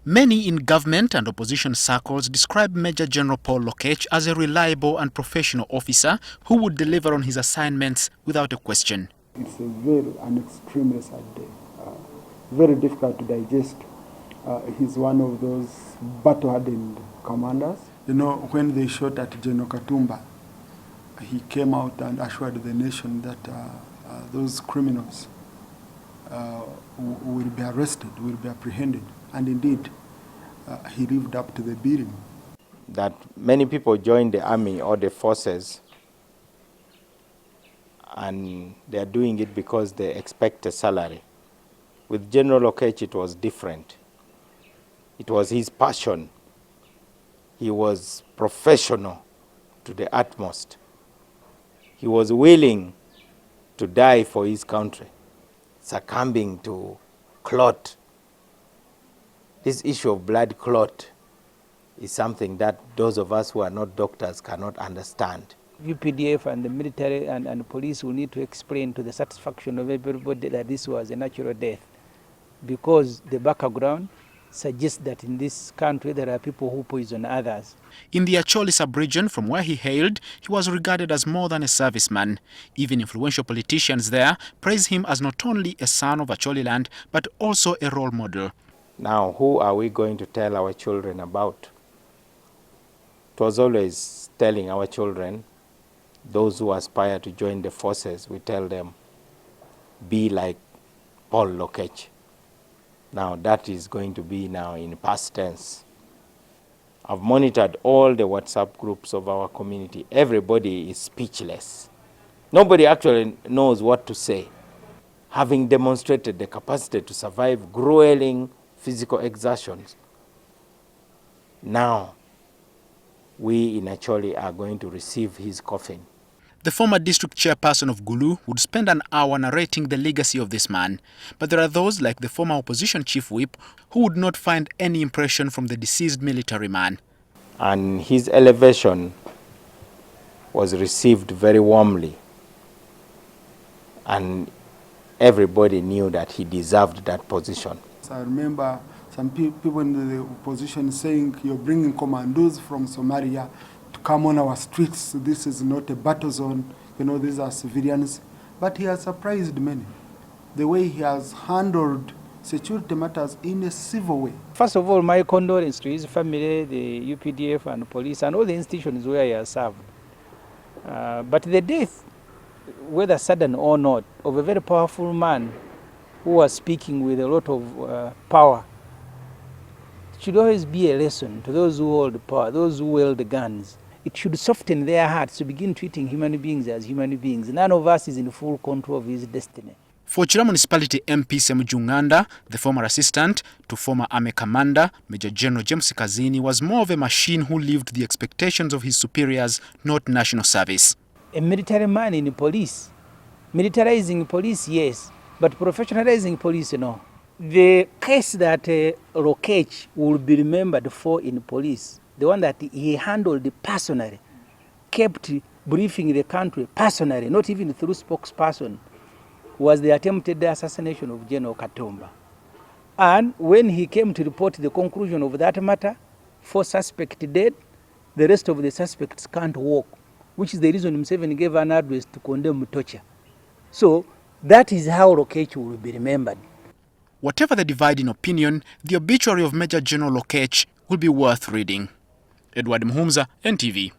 Many in government and opposition circles describe Major General Paul Lokech as a reliable and professional officer who would deliver on his assignments without a question. It's an extremely sad day, very difficult to digest. He's one of those battle-hardened commanders. You know, when they shot at General Katumba, he came out and assured the nation that those criminals will be arrested, will be apprehended. And indeed, he lived up to the billing. That many people join the army or the forces and they are doing it because they expect a salary. With General Lokech, it was different. It was his passion. He was professional to the utmost. He was willing to die for his country, succumbing to clot. This issue of blood clot is something that those of us who are not doctors cannot understand. UPDF and the military and police will need to explain to the satisfaction of everybody that this was a natural death, because the background suggests that in this country there are people who poison others. In the Acholi sub-region from where he hailed, he was regarded as more than a serviceman. Even influential politicians there praise him as not only a son of Acholi land, but also a role model. Now, who are we going to tell our children about? It was always telling our children, those who aspire to join the forces, we tell them, be like Paul Lokech. Now, that is going to be now in past tense. I've monitored all the WhatsApp groups of our community. Everybody is speechless. Nobody actually knows what to say. Having demonstrated the capacity to survive grueling physical exertions, now we in Acholi are going to receive his coffin. The former district chairperson of Gulu would spend an hour narrating the legacy of this man. But there are those like the former opposition chief whip who would not find any impression from the deceased military man. And his elevation was received very warmly. And everybody knew that he deserved that position. I remember some people in the opposition saying, you're bringing commandos from Somalia to come on our streets. This is not a battle zone. You know, these are civilians. But he has surprised many. The way he has handled security matters in a civil way. First of all, my condolences to his family, the UPDF and police, and all the institutions where he has served. But the death, whether sudden or not, of a very powerful man who was speaking with a lot of power, should always be a lesson to those who hold power, those who wield the guns. It should soften their hearts to begin treating human beings as human beings. None of us is in full control of his destiny. For Chira Municipality MP Semujunganda, the former assistant to former Army Commander, Major General James Kazini was more of a machine who lived the expectations of his superiors, not national service. A military man in police. Militarizing police, yes, but professionalizing police, no. The case that Lokech will be remembered for in police, the one that he handled personally, kept briefing the country personally, not even through spokesperson, was the attempted assassination of General Katumba. And when he came to report the conclusion of that matter, 4 suspects dead, the rest of the suspects can't walk, which is the reason Museveni gave an address to condemn torture. So that is how Lokech will be remembered. Whatever the divide in opinion, the obituary of Major General Lokech will be worth reading. Muhumuza, NTV.